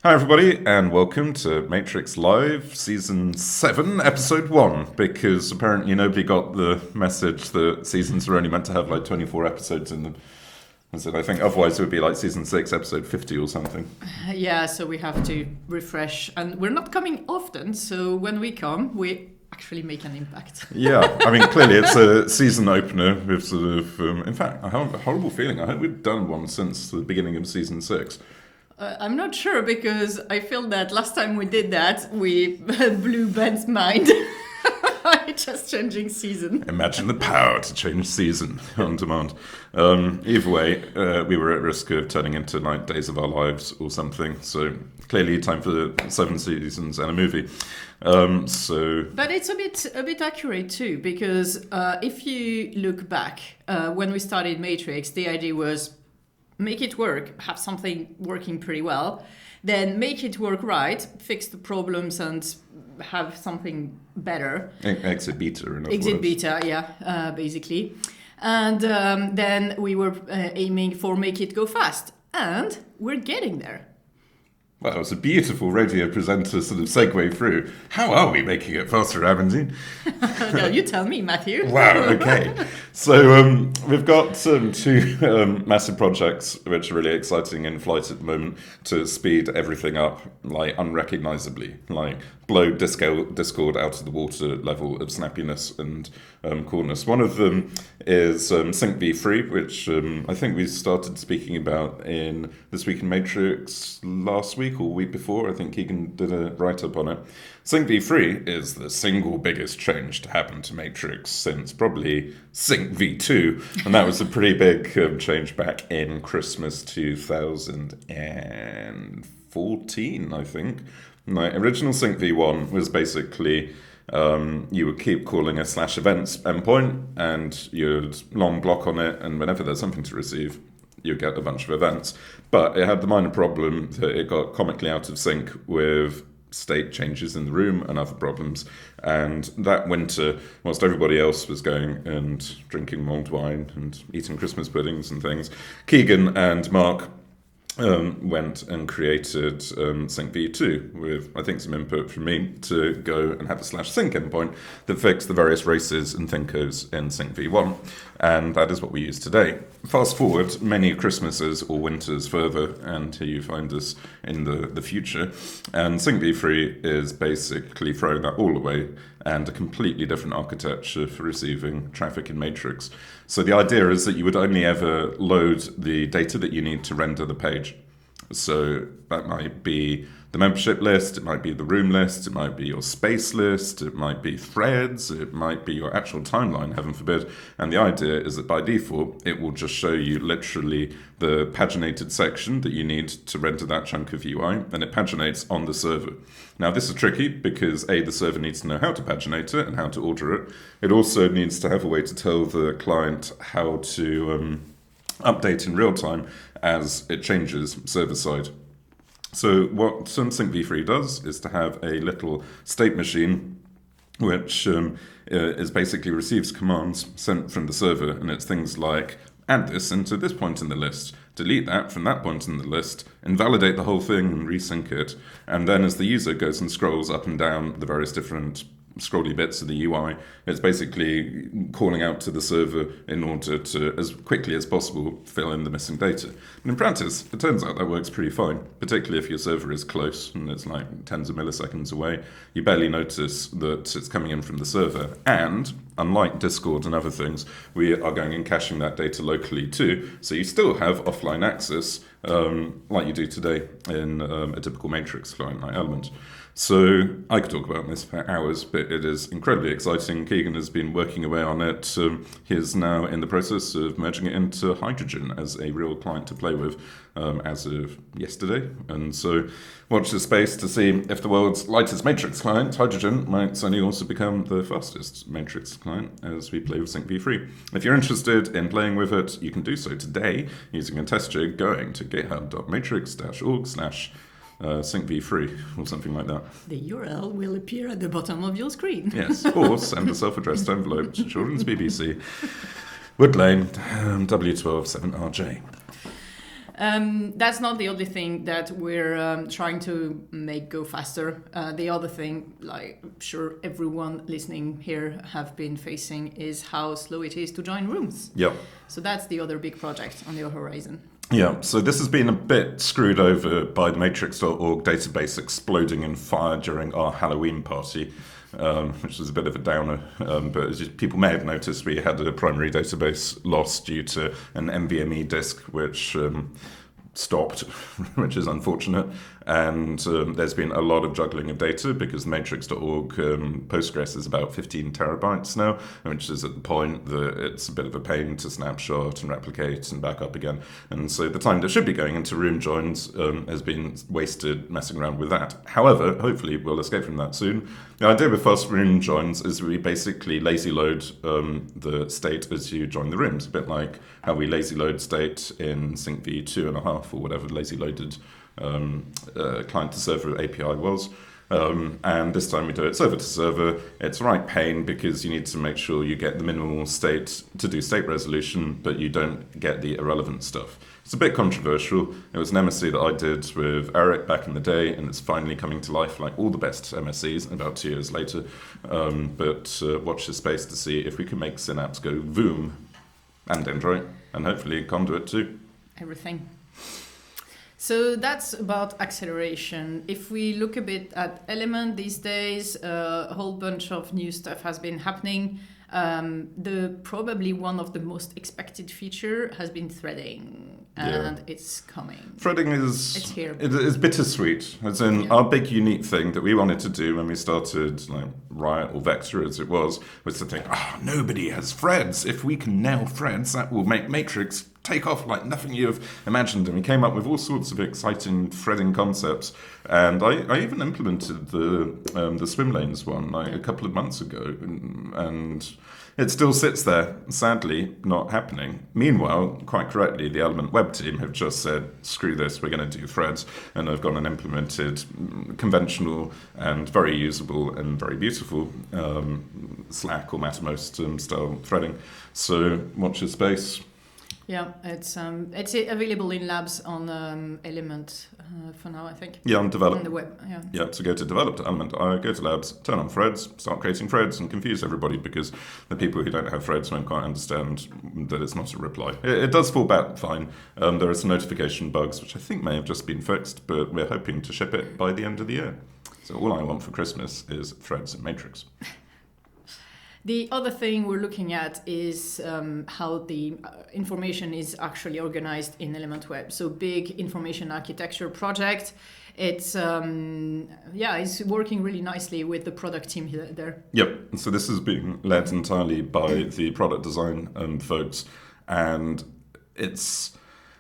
Hi everybody, and welcome to Matrix Live, Season 7, Episode 1, because apparently nobody got the message that seasons are only meant to have like 24 episodes in them. I said, I think otherwise it would be like Season 6, Episode 50 or something. Yeah, so we have to refresh, and we're not coming often, so when we come, we actually make an impact. Yeah, I mean, clearly it's a season opener with sort of, in fact, I have a horrible feeling. I hope we've done one since the beginning of Season 6. I'm not sure, because I feel that last time we did that, we blew Ben's mind. Just changing season. Imagine the power to change season on demand. Either way, we were at risk of turning into like Days of Our Lives or something. So clearly time for 7 seasons and a movie. But it's a bit accurate too, because if you look back, when we started Matrix, the idea was make it work, have something working pretty well, then make it work right, fix the problems and have something better. Exit beta, in other Exit words. beta, yeah, basically. And then we were aiming for make it go fast. And we're getting there. Well, it was a beautiful radio presenter sort of segue through. How are we making it faster, Amandine? No, you tell me, Matthew. Wow, okay. So we've got two massive projects which are really exciting in flight at the moment to speed everything up, like unrecognisably, like blow Discord out of the water level of snappiness and coolness. One of them is Sync v3, which I think we started speaking about in This Week in Matrix last week or week before. I think Keegan did a write-up on it. Sync v3 is the single biggest change to happen to Matrix since probably Sync v2, and that was a pretty big change back in Christmas 2014, I think. My original Sync v1 was basically you would keep calling a /events endpoint, and you'd long block on it, and whenever there's something to receive, you get a bunch of events. But it had the minor problem that it got comically out of sync with state changes in the room and other problems. And that winter, whilst everybody else was going and drinking mulled wine and eating Christmas puddings and things, Keegan and Mark went and created Sync v2 with, I think, some input from me to go and have a /sync endpoint that fixed the various races and thinkers in Sync v1. And that is what we use today. Fast forward many Christmases or winters further, and here you find us in the future. And Sync v3 is basically throwing that all away and a completely different architecture for receiving traffic in Matrix. So the idea is that you would only ever load the data that you need to render the page. So that might be the membership list, it might be the room list, it might be your space list, it might be threads, it might be your actual timeline, heaven forbid. And the idea is that by default, it will just show you literally the paginated section that you need to render that chunk of UI, and it paginates on the server. Now, this is tricky because A, the server needs to know how to paginate it and how to order it. It also needs to have a way to tell the client how to update in real time as it changes server side. So what Sync v3 does is to have a little state machine which is basically receives commands sent from the server, and it's things like add this into this point in the list, delete that from that point in the list, invalidate the whole thing and resync it. And then as the user goes and scrolls up and down the various different scrolly bits of the UI, it's basically calling out to the server in order to, as quickly as possible, fill in the missing data. And in practice, it turns out that works pretty fine, particularly if your server is close and it's like tens of milliseconds away. You barely notice that it's coming in from the server. And unlike Discord and other things, we are going and caching that data locally too. So you still have offline access like you do today in a typical Matrix client like Element. So I could talk about this for hours, but it is incredibly exciting. Keegan has been working away on it. He is now in the process of merging it into Hydrogen as a real client to play with as of yesterday. And so watch this space to see if the world's lightest Matrix client, Hydrogen, might suddenly also become the fastest Matrix client as we play with Sync v3. If you're interested in playing with it, you can do so today using a test jig going to github.matrix.org/Sync v3 or something like that. The URL will appear at the bottom of your screen. Yes, or send a self-addressed envelope to Children's BBC, Wood Lane, W12 7RJ. That's not the only thing that we're trying to make go faster. The other thing, like I'm sure everyone listening here have been facing, is how slow it is to join rooms. Yeah. So that's the other big project on the horizon. Yeah, so this has been a bit screwed over by the matrix.org database exploding in fire during our Halloween party, which was a bit of a downer. But as people may have noticed, we had a primary database loss due to an NVMe disk, which stopped, which is unfortunate. And there's been a lot of juggling of data because matrix.org Postgres is about 15 terabytes now, which is at the point that it's a bit of a pain to snapshot and replicate and back up again. And so the time that should be going into room joins has been wasted messing around with that. However, hopefully we'll escape from that soon. The idea with fast room joins is we basically lazy load the state as you join the rooms, a bit like how we lazy load state in SyncV 2.5 or whatever lazy loaded client to server API was. And this time we do it server to server. It's right pain because you need to make sure you get the minimal state to do state resolution, but you don't get the irrelevant stuff. It's a bit controversial. It was an MSc that I did with Eric back in the day, and it's finally coming to life like all the best MSCs about 2 years later. But watch this space to see if we can make Synapse go Voom and Dendrite, and hopefully Conduit too. Everything. So that's about acceleration. If we look a bit at Element these days, a whole bunch of new stuff has been happening. Probably one of the most expected feature has been threading, and it's coming. Threading it's here. It's bittersweet. As in, our big unique thing that we wanted to do when we started like Riot or Vector as it was to think, nobody has threads. If we can nail threads, that will make Matrix take off like nothing you've imagined. And we came up with all sorts of exciting threading concepts. And I even implemented the swim lanes one like a couple of months ago, and it still sits there, sadly, not happening. Meanwhile, quite correctly, the Element Web team have just said, screw this, we're going to do threads. And they've gone and implemented conventional and very usable and very beautiful Slack or Mattermost style threading. So watch your space. Yeah, it's available in labs on Element for now, I think. Yeah, on develop. On the web, yeah. Yeah, so go to develop to Element, go to labs, turn on threads, start creating threads, and confuse everybody because the people who don't have threads won't quite understand that it's not a reply. It does fall back fine. There are some notification bugs, which I think may have just been fixed, but we're hoping to ship it by the end of the year. So all I want for Christmas is threads and Matrix. The other thing we're looking at is how the information is actually organized in Element Web. So big information architecture project. It's it's working really nicely with the product team there. Yep. So this is being led entirely by the product design folks, and it's.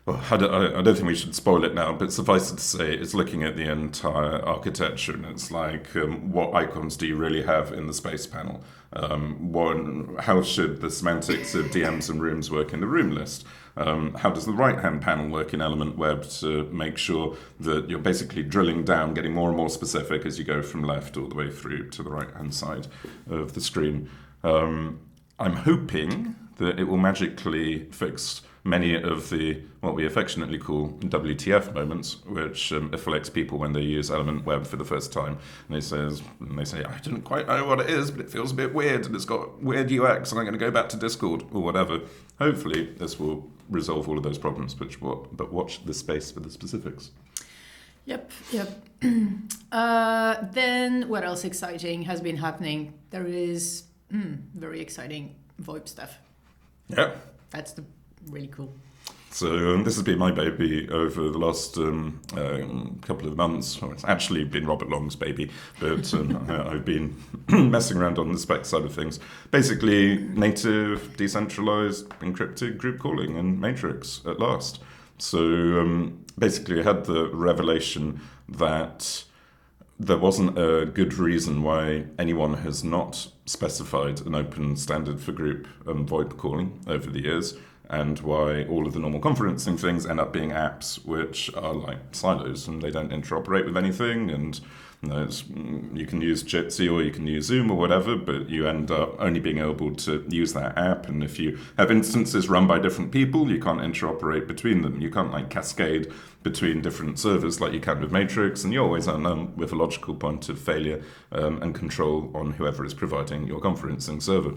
Well, I don't think we should spoil it now, but suffice it to say, it's looking at the entire architecture, and it's like, what icons do you really have in the space panel? How should the semantics of DMs and rooms work in the room list? How does the right-hand panel work in Element Web to make sure that you're basically drilling down, getting more and more specific as you go from left all the way through to the right-hand side of the screen? I'm hoping that it will magically fix many of the, what we affectionately call WTF moments, which afflicts people when they use Element Web for the first time. And they say, I didn't quite know what it is, but it feels a bit weird, and it's got weird UX, and I'm going to go back to Discord, or whatever. Hopefully, this will resolve all of those problems, but watch the space for the specifics. Yep. Then what else exciting has been happening? There is very exciting VoIP stuff. Yeah. That's really cool. So this has been my baby over the last couple of months. Well, it's actually been Robert Long's baby, but I've been messing around on the Spec side of things. Basically, native, decentralized, encrypted group calling in Matrix at last. So basically, I had the revelation that there wasn't a good reason why anyone has not specified an open standard for group VoIP calling over the years. and why all of the normal conferencing things end up being apps which are like silos and they don't interoperate with anything. And you can use Jitsi or you can use Zoom or whatever, but you end up only being able to use that app. And if you have instances run by different people, you can't interoperate between them. You can't like cascade between different servers like you can with Matrix, and you always end up with a logical point of failure and control on whoever is providing your conferencing server.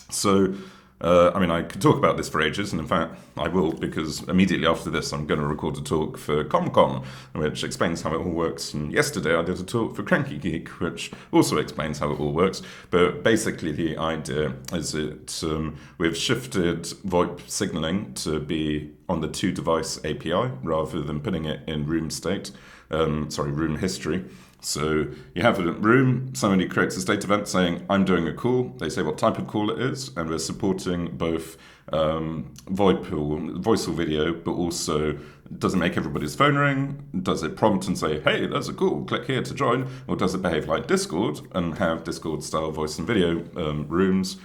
So I could talk about this for ages, and in fact I will, because immediately after this I'm going to record a talk for ComCon, which explains how it all works. And yesterday I did a talk for Cranky Geek, which also explains how it all works. But basically the idea is that we've shifted VoIP signaling to be on the two-device API rather than putting it in room state, room history. So you have a room, somebody creates a state event saying, I'm doing a call. They say what type of call it is, and we're supporting both VoIP or voice or video, but also does it make everybody's phone ring? Does it prompt and say, hey, there's a call, click here to join? Or does it behave like Discord and have Discord-style voice and video rooms?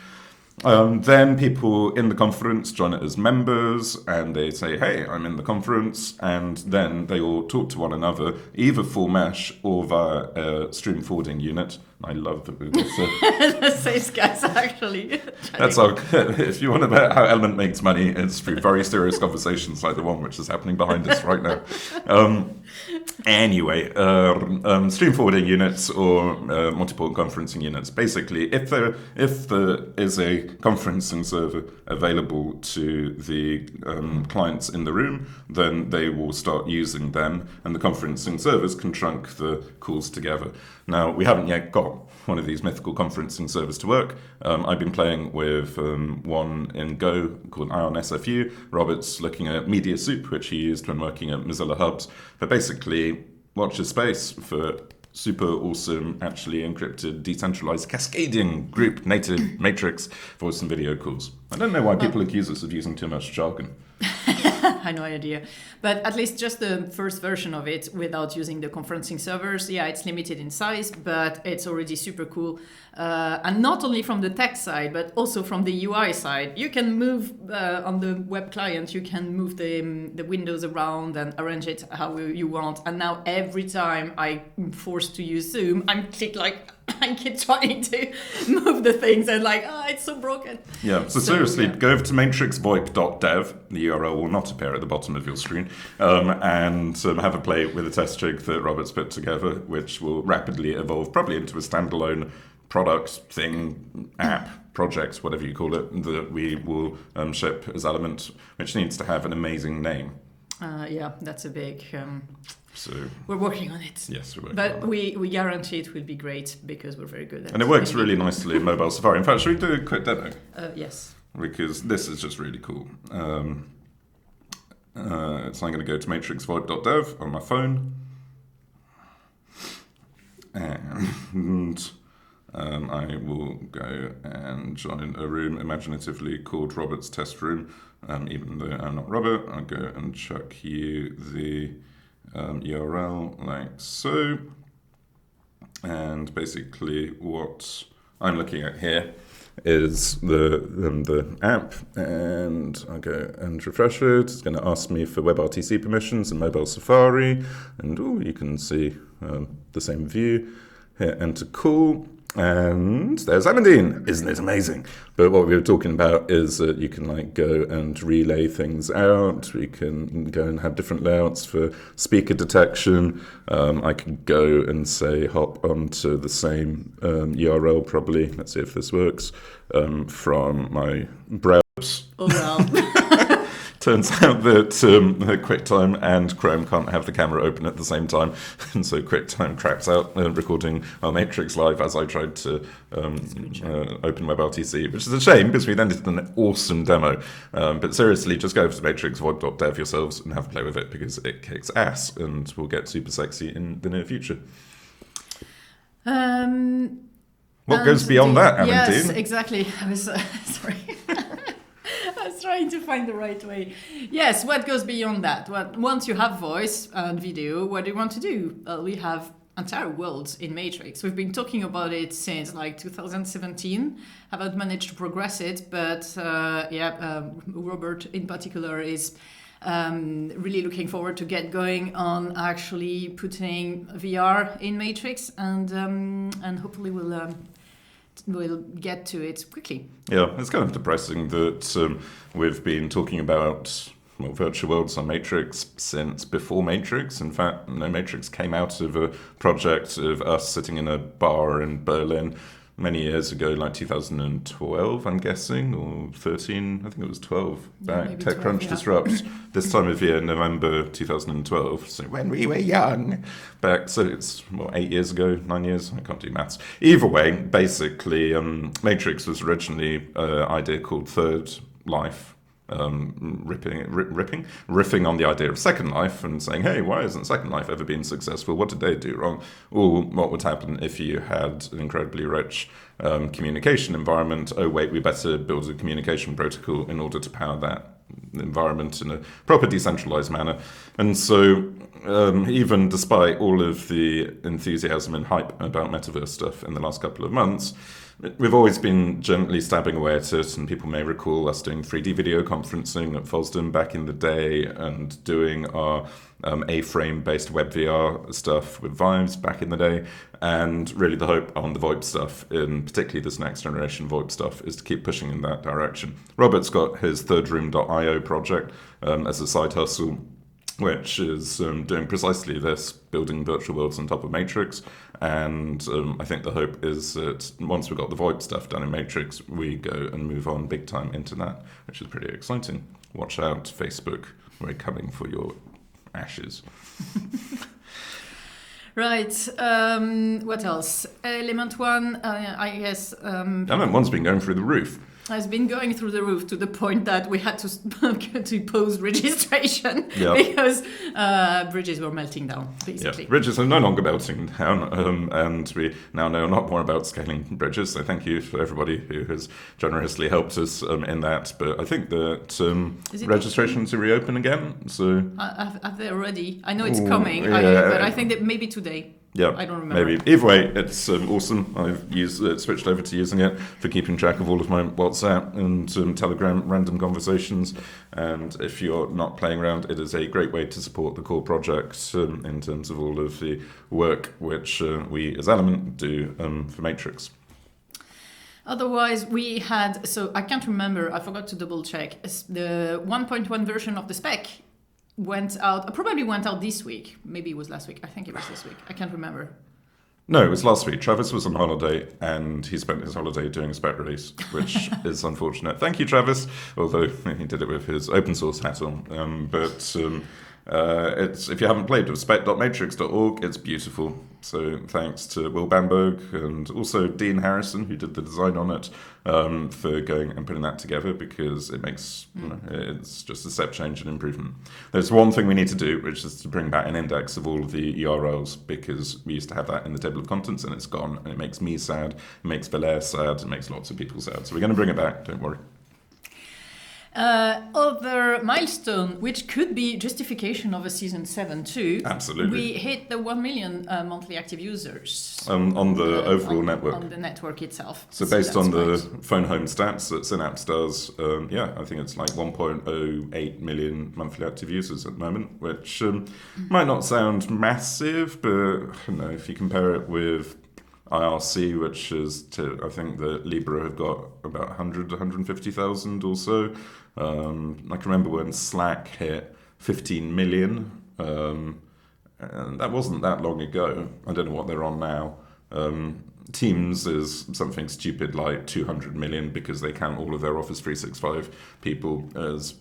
Then people in the conference join it as members, and they say, hey, I'm in the conference, and then they all talk to one another, either full mesh or via a stream forwarding unit. I love that we the sales guys actually. That's our, if you want to know how Element makes money, it's through very serious conversations like the one which is happening behind us right now. Anyway, stream forwarding units or multiple conferencing units. Basically, if there is a conferencing server available to the clients in the room, then they will start using them, and the conferencing servers can trunk the calls together. Now, we haven't yet got one of these mythical conferencing servers to work. I've been playing with one in Go called Ion SFU. Robert's looking at Media Soup, which he used when working at Mozilla Hubs. But basically, watch your space for super awesome, actually encrypted, decentralized, cascading group native matrix voice and video calls. I don't know why people accuse us of using too much jargon. I have no idea. But at least just the first version of it without using the conferencing servers, yeah, it's limited in size, but it's already super cool. And not only from the tech side, but also from the UI side. You can move on the web client, you can move the windows around and arrange it how you want. And now every time I'm forced to use Zoom, I keep trying to move the things and it's so broken. Yeah, so seriously, go over to matrixvoip.dev. The URL will not appear at the bottom of your screen. And have a play with a test jig that Robert's put together, which will rapidly evolve probably into a standalone product, thing, app, project, whatever you call it, that we will ship as Element, which needs to have an amazing name. Yeah, that's a big... So we're working on it. Yes, we're working but on it. we guarantee it will be great because we're very good at it. And it works really nicely in mobile Safari. In fact, should we do a quick demo? Yes. Because this is just really cool. So I'm going to go to matrixvoip.dev on my phone. And I will go and join a room imaginatively called Robert's Test Room. Even though I'm not Robert, I'll go and chuck you the URL like so. And basically what I'm looking at here is the app, and I go and refresh it. It's going to ask me for WebRTC permissions and mobile Safari, and you can see the same view. Hit enter call, and there's Amandine. Isn't it amazing? But what we were talking about is that you can go and relay things out. We can go and have different layouts for speaker detection. I can go and say hop onto the same URL probably. Let's see if this works. From my browser. Oh well. Turns out that QuickTime and Chrome can't have the camera open at the same time, and so QuickTime craps out recording our Matrix live as I tried to open WebRTC, which is a shame because we then did an awesome demo. But seriously, just go over to matrixvoip.dev yourselves and have a play with it because it kicks ass and will get super sexy in the near future. What goes beyond that, Amandine? Yes, exactly. I was sorry. I was trying to find the right way. Yes, what goes beyond that? Once you have voice and video, what do you want to do? We have entire world in Matrix. We've been talking about it since like 2017. Haven't managed to progress it, but Robert in particular is really looking forward to get going on actually putting VR in Matrix, and hopefully we'll get to it quickly. Yeah, it's kind of depressing that we've been talking about virtual worlds on Matrix since before Matrix. In fact, Matrix came out of a project of us sitting in a bar in Berlin many years ago, like 2012, I'm guessing, or 13, I think it was 12, back, TechCrunch Disrupt, this time of year, November 2012, so when we were young, back, so it's, 8 years ago, 9 years, I can't do maths. Either way, basically, Matrix was originally an idea called Third Life, riffing on the idea of Second Life and saying, hey, why hasn't Second Life ever been successful? What did they do wrong? Or what would happen if you had an incredibly rich communication environment? Oh, wait, we better build a communication protocol in order to power that environment in a proper decentralized manner. And so even despite all of the enthusiasm and hype about metaverse stuff in the last couple of months, we've always been gently stabbing away at it, and people may recall us doing 3D video conferencing at Fosden back in the day and doing our A-frame-based web VR stuff with Vives back in the day. And really the hope on the VoIP stuff, and particularly this next generation VoIP stuff, is to keep pushing in that direction. Robert's got his thirdroom.io project as a side hustle, which is doing precisely this, building virtual worlds on top of Matrix. And I think the hope is that once we've got the VoIP stuff done in Matrix, we go and move on big time into that, which is pretty exciting. Watch out, Facebook, we're coming for your ashes. Right. What else? Element 1, I guess... Element 1's been going through the roof. Has been going through the roof to the point that we had to pause registration because bridges were melting down, basically. Yeah, bridges are no longer melting down, and we now know a lot more about scaling bridges, so thank you for everybody who has generously helped us in that. But I think that registrations are reopen again, so... Have they already? I know it's coming, but I think that maybe today. Yeah, I don't remember. Maybe. Either way, it's awesome. I've switched over to using it for keeping track of all of my WhatsApp and Telegram random conversations. And if you're not playing around, it is a great way to support the core project in terms of all of the work which we as Element do for Matrix. Otherwise, we had, so I can't remember, I forgot to double check, the 1.1 version of the Spec probably went out this week. Maybe it was last week. I think it was this week. I can't remember. No, it was last week. Travis was on holiday, and he spent his holiday doing a Spec release, which is unfortunate. Thank you, Travis, although he did it with his open source hat on. But if you haven't played with spec.matrix.org, it's beautiful. So thanks to Will Bamberg and also Dean Harrison, who did the design on it, for going and putting that together, because it makes it's just a step change and improvement. There's one thing we need to do, which is to bring back an index of all of the URLs, because we used to have that in the table of contents and it's gone, and it makes me sad, it makes Valère sad, it makes lots of people sad. So we're going to bring it back, don't worry. Other milestone, which could be justification of a season 7 too. Absolutely. We hit the 1 million monthly active users. On the overall network. On the network itself. So based on the phone home stats that Synapse does, I think it's like 1.08 million monthly active users at the moment, which might not sound massive, but if you compare it with IRC, which is, I think that Libra have got about 150,000 or so. I can remember when Slack hit 15 million, and that wasn't that long ago. I don't know what they're on now. Teams is something stupid like 200 million, because they count all of their Office 365 people as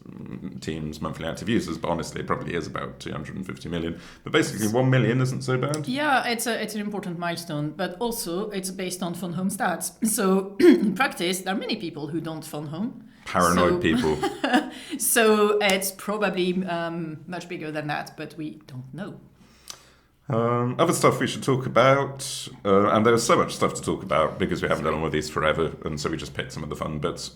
Teams monthly active users, but honestly it probably is about 250 million. But basically 1 million isn't so bad. Yeah, it's an important milestone, but also it's based on phone home stats. So in practice, there are many people who don't phone home. Paranoid people. So it's probably much bigger than that, but we don't know. Other stuff we should talk about, and there's so much stuff to talk about because we haven't done all of these forever, and so we just picked some of the fun bits,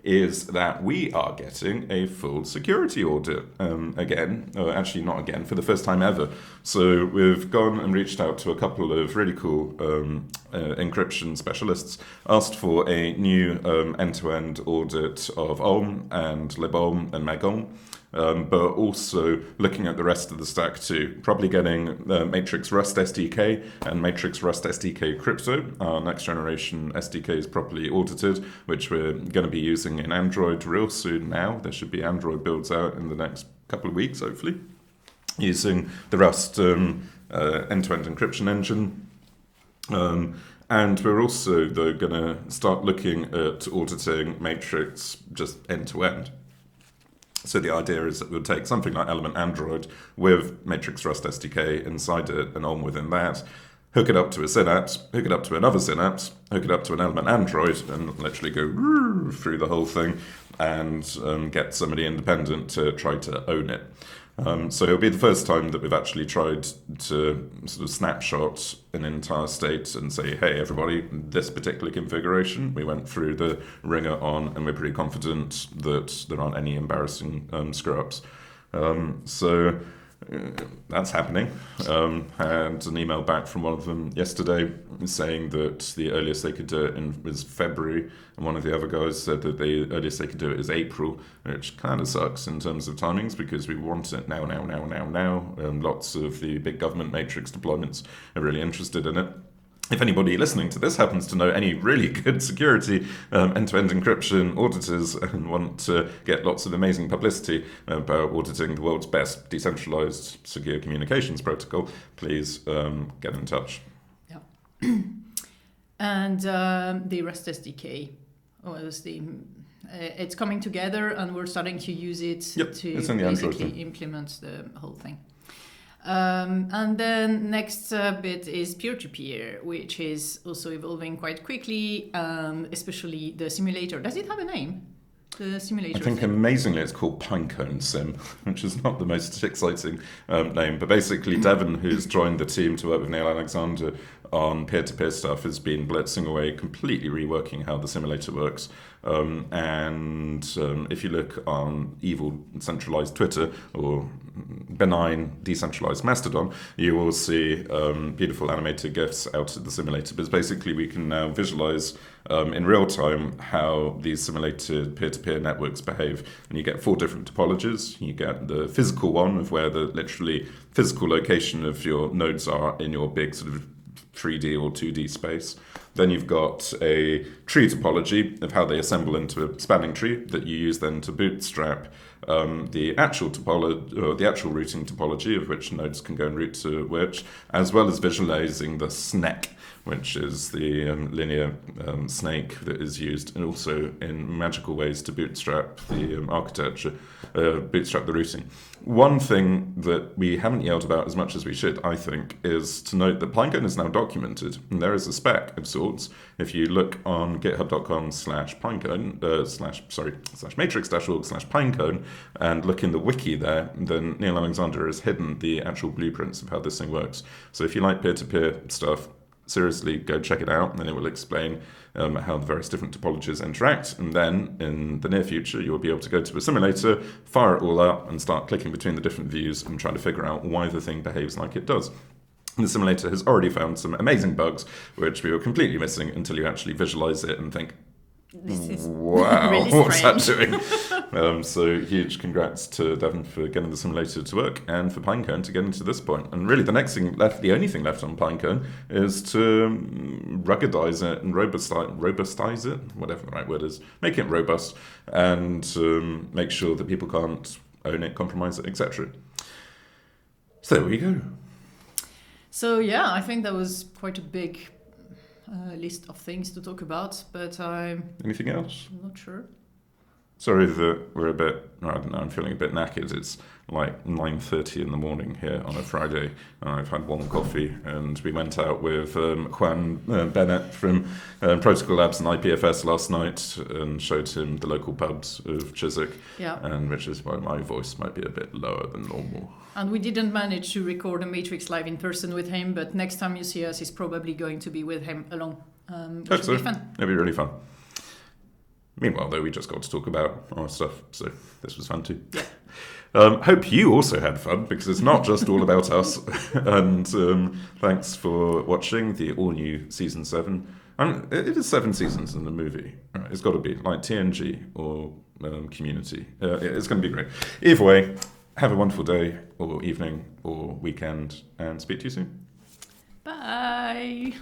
is that we are getting a full security audit again. Actually, not again, for the first time ever. So we've gone and reached out to a couple of really cool encryption specialists, asked for a new end-to-end audit of Ulm and LibOlm and MegOlm. But also looking at the rest of the stack too. Probably getting Matrix Rust SDK and Matrix Rust SDK Crypto. Our next generation SDK is properly audited, which we're going to be using in Android real soon now. There should be Android builds out in the next couple of weeks, hopefully, using the Rust end-to-end encryption engine. And we're also, though, going to start looking at auditing Matrix just end-to-end. So the idea is that we'll take something like Element Android with Matrix Rust SDK inside it and Ulm within that, hook it up to a Synapse, hook it up to another Synapse, hook it up to an Element Android, and literally go through the whole thing and get somebody independent to try to own it. So it'll be the first time that we've actually tried to sort of snapshot an entire state and say, hey, everybody, this particular configuration, we went through the ringer on, and we're pretty confident that there aren't any embarrassing screw-ups. So that's happening. Had an email back from one of them yesterday saying that the earliest they could do it was February, and one of the other guys said that the earliest they could do it is April, which kind of sucks in terms of timings because we want it now. Lots of the big government Matrix deployments are really interested in it. If anybody listening to this happens to know any really good security end-to-end encryption auditors and want to get lots of amazing publicity about auditing the world's best decentralized secure communications protocol, please get in touch. Yeah. And the Rust SDK was it's coming together, and we're starting to use it to basically implement the whole thing. And then next bit is peer-to-peer, which is also evolving quite quickly, especially the simulator. Does it have a name? The simulator? I think amazingly it's called Pinecone Sim, which is not the most exciting name. But basically Devon, who's joined the team to work with Neil Alexander on peer-to-peer stuff, has been blitzing away, completely reworking how the simulator works. And if you look on evil centralized Twitter or benign decentralized Mastodon, you will see beautiful animated GIFs out of the simulator. But basically we can now visualize in real time how these simulated peer-to-peer networks behave. And you get 4 different topologies. You get the physical one of where the literally physical location of your nodes are in your big sort of 3D or 2D space. Then you've got a tree topology of how they assemble into a spanning tree that you use then to bootstrap the actual topology, or the actual routing topology of which nodes can go and route to which, as well as visualizing the SNEC, which is the linear snake that is used and also in magical ways to bootstrap the architecture, bootstrap the routing. One thing that we haven't yelled about as much as we should, I think, is to note that Pinecone is now documented, and there is a spec of sorts. If you look on github.com/pinecone, /matrix-org/pinecone, and look in the wiki there, then Neil Alexander has hidden the actual blueprints of how this thing works. So if you like peer-to-peer stuff, seriously, go check it out, and it will explain how the various different topologies interact. And then, in the near future, you'll be able to go to a simulator, fire it all up, and start clicking between the different views and trying to figure out why the thing behaves like it does. And the simulator has already found some amazing bugs, which we were completely missing until you actually visualize it and think, this is wow, really what's that strange. doing? So huge congrats to Devon for getting the simulator to work and for Pinecone to getting to this point. And really the next thing left, the only thing left on Pinecone is to ruggedize it and robustize it, whatever the right word is, make it robust and make sure that people can't own it, compromise it, etc. So there we go. So yeah, I think that was quite a big list of things to talk about, but I'm Anything else? not sure. Sorry that we're a bit, I don't know, I'm feeling a bit knackered. It's like 9:30 in the morning here on a Friday. I've had one coffee, and we went out with Juan Bennett from Protocol Labs and IPFS last night and showed him the local pubs of Chiswick, and which is why my voice might be a bit lower than normal. And we didn't manage to record a Matrix live in person with him, but next time you see us, it's probably going to be with him along, which will be fun. It'll be really fun. Meanwhile, though, we just got to talk about our stuff, so this was fun too. Yeah. Hope you also had fun, because it's not just all about us. And thanks for watching the all-new Season 7. It is 7 seasons in the movie. Right, it's got to be, like TNG or Community. It's going to be great. Either way, have a wonderful day, or evening, or weekend, and speak to you soon. Bye.